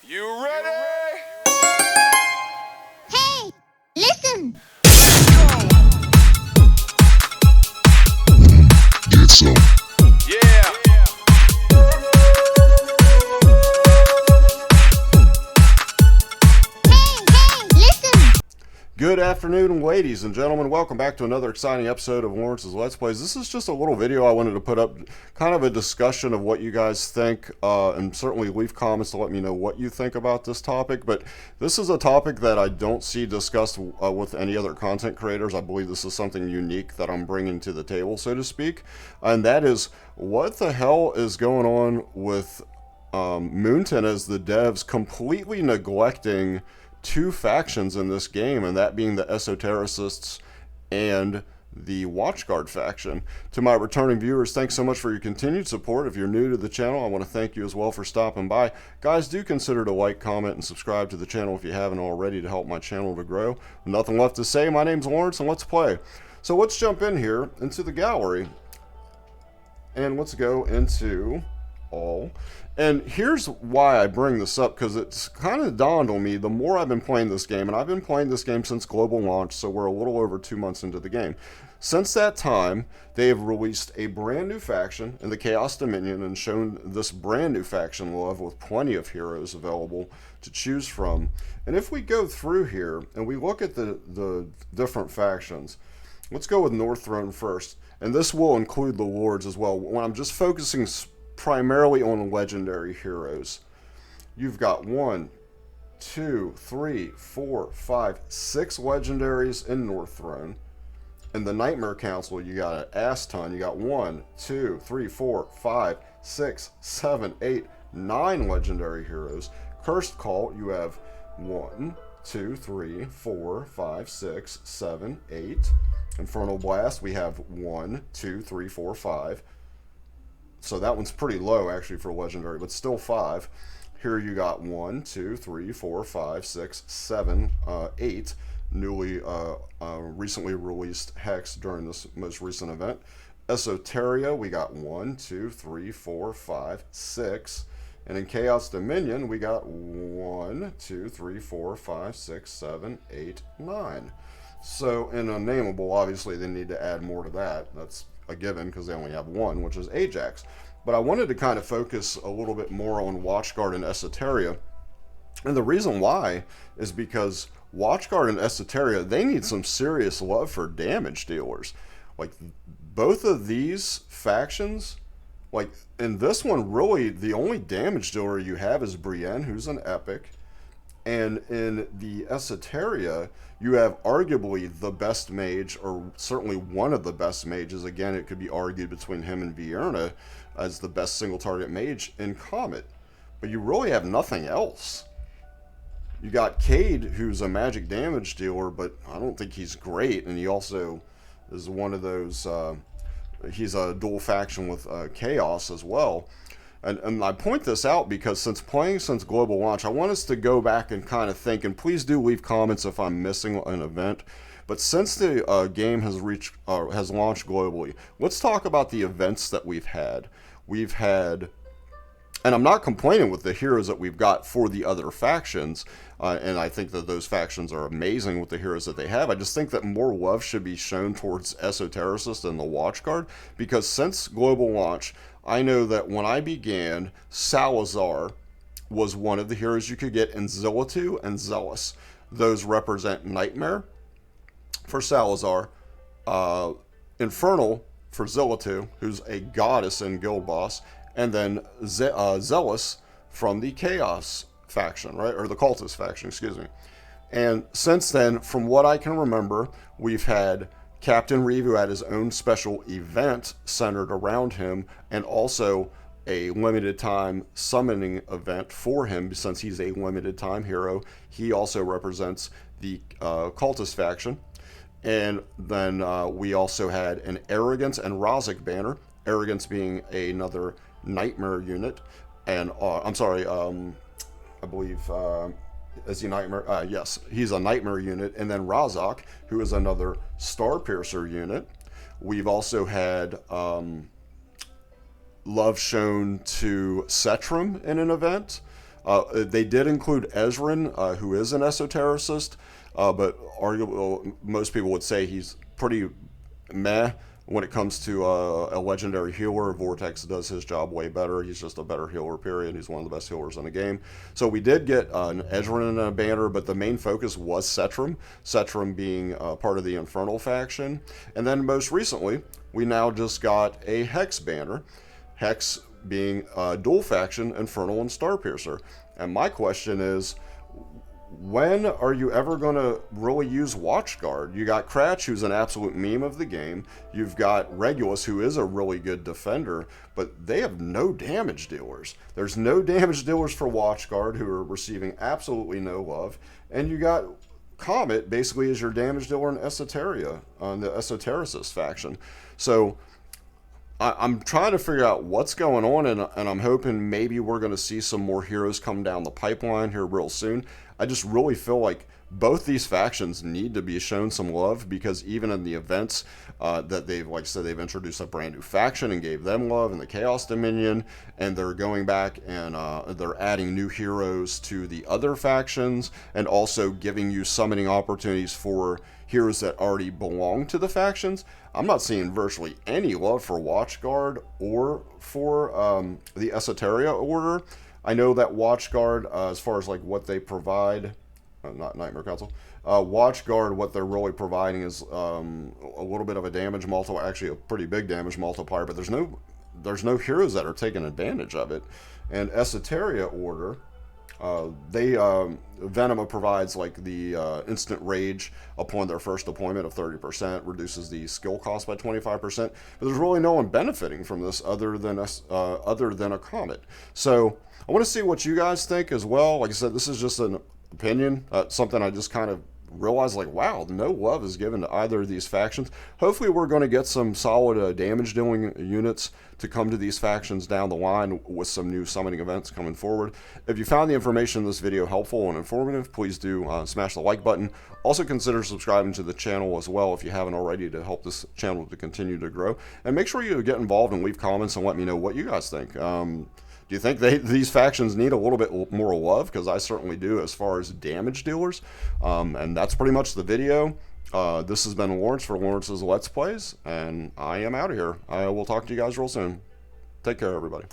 You ready? Hey, listen! Get some. Yeah. Hey, listen! Good afternoon, ladies and gentlemen. Welcome back to another exciting episode of Lawrence's Let's Plays. This is just a little video I wanted to put up, kind of a discussion of what you guys think, and certainly leave comments to let me know what you think about this topic. But this is a topic that I don't see discussed with any other content creators. I believe this is something unique that I'm bringing to the table, so to speak. And that is, what the hell is going on with Moonton as the devs completely neglecting two factions in this game, and that being the Esotericists and the Watchguard faction. To my returning viewers, thanks so much for your continued support. If you're new to the channel, I want to thank you as well for stopping by. Guys, do consider to like, comment, and subscribe to the channel if you haven't already to help my channel to grow. Nothing left to say. My name's Lawrence, and let's play. So let's jump in here into the gallery, and let's go into all. And here's why I bring this up, because it's kind of dawned on me the more I've been playing this game, and I've been playing this game since global launch, so we're a little over 2 months into the game. Since that time, they have released a brand new faction in the Chaos Dominion and shown this brand new faction love with plenty of heroes available to choose from. And if we go through here and we look at the different factions, let's go with North Throne first, and this will include the Lords as well. When I'm just focusing primarily on legendary heroes, you've got 1, 2, 3, 4, 5, 6 legendaries in North Throne. In the Nightmare Council, you got an ass ton. You got 1, 2, 3, 4, 5, 6, 7, 8, 9 legendary heroes. Cursed Cult, you have 1, 2, 3, 4, 5, 6, 7, 8. Infernal Blast, we have 1, 2, 3, 4, 5. So that one's pretty low actually for legendary, but still 5. Here you got 1, 2, 3, 4, 5, 6, 7, 8 newly recently released Hex during this most recent event. Esoteria, we got 1, 2, 3, 4, 5, 6. And in Chaos Dominion, we got 1, 2, 3, 4, 5, 6, 7, 8, 9. So in Unnameable, obviously they need to add more to that. That's a given because they only have 1, which is Ajax. But I wanted to kind of focus a little bit more on Watchguard and Esoteria. And the reason why is because Watchguard and Esoteria, they need some serious love for damage dealers. Like, both of these factions, like, in this one, really, the only damage dealer you have is Brienne, who's an epic. And in the Esoteria, you have arguably the best mage, or certainly one of the best mages. Again, it could be argued between him and Vierna as the best single target mage in Comet. But you really have nothing else. You got Cade, who's a magic damage dealer, but I don't think he's great. And he also is one of those, he's a dual faction with Chaos as well. And I point this out because since global launch, I want us to go back and kind of think, and please do leave comments if I'm missing an event. But since the game has launched globally, let's talk about the events that we've had. We've had, and I'm not complaining with the heroes that we've got for the other factions, and I think that those factions are amazing with the heroes that they have. I just think that more love should be shown towards Esotericists and the Watchguard, because since global launch, I know that when I began, Salazar was one of the heroes you could get in Zillatu and Zealous. Those represent Nightmare for Salazar, Infernal for Zillatu, who's a goddess and guild boss, and then Zealous from the Chaos faction, right? Or the Cultist faction, excuse me. And since then, from what I can remember, we've had Captain Reeve, who had his own special event centered around him, and also a limited time summoning event for him, since he's a limited time hero. He also represents the Cultist faction. And then we also had an Arrogance and Rozek banner, Arrogance being another Nightmare unit, and I believe is he Nightmare? Yes, he's a Nightmare unit. And then Razak, who is another Starpiercer unit. We've also had love shown to Setram in an event. They did include Ezrin, who is an esotericist, but arguably, most people would say he's pretty meh when it comes to a legendary healer. Vortex does his job way better. He's just a better healer, period. He's one of the best healers in the game. So we did get an Ezrin and a banner, but the main focus was Setram. Setram being part of the Infernal faction. And then most recently, we now just got a Hex banner. Hex being dual faction, Infernal and Starpiercer. And my question is, when are you ever going to really use Watchguard? You got Cratch, who's an absolute meme of the game. You've got Regulus, who is a really good defender, but they have no damage dealers. There's no damage dealers for Watchguard, who are receiving absolutely no love. And you got Comet, basically, as your damage dealer in Esoteria, on the Esotericist faction. So I'm trying to figure out what's going on, and I'm hoping maybe we're going to see some more heroes come down the pipeline here real soon. I just really feel like both these factions need to be shown some love, because even in the events that they've, like I said, they've introduced a brand new faction and gave them love in the Chaos Dominion, and they're going back and they're adding new heroes to the other factions, and also giving you summoning opportunities for heroes that already belong to the factions. I'm not seeing virtually any love for Watchguard or for the Esoteria Order. I know that Watchguard, as far as like what they provide, not Nightmare Council, Watchguard, what they're really providing is a little bit of a damage multiplier, actually a pretty big damage multiplier, but there's no heroes that are taking advantage of it. And Esoteria Order, Venema provides like the instant rage upon their first deployment of 30%, reduces the skill cost by 25%, but there's really no one benefiting from this other than a Comet. So I want to see what you guys think as well. Like I said, this is just an opinion, something I just kind of realized, like, wow, no love is given to either of these factions. Hopefully we're going to get some solid damage dealing units to come to these factions down the line with some new summoning events coming forward. If you found the information in this video helpful and informative, please do smash the like button. Also consider subscribing to the channel as well if you haven't already, to help this channel to continue to grow. And make sure you get involved and leave comments and let me know what you guys think. Do you think these factions need a little bit more love? Because I certainly do, as far as damage dealers. And that's pretty much the video. This has been Lawrence for Lawrence's Let's Plays, and I am out of here. I will talk to you guys real soon. Take care, everybody.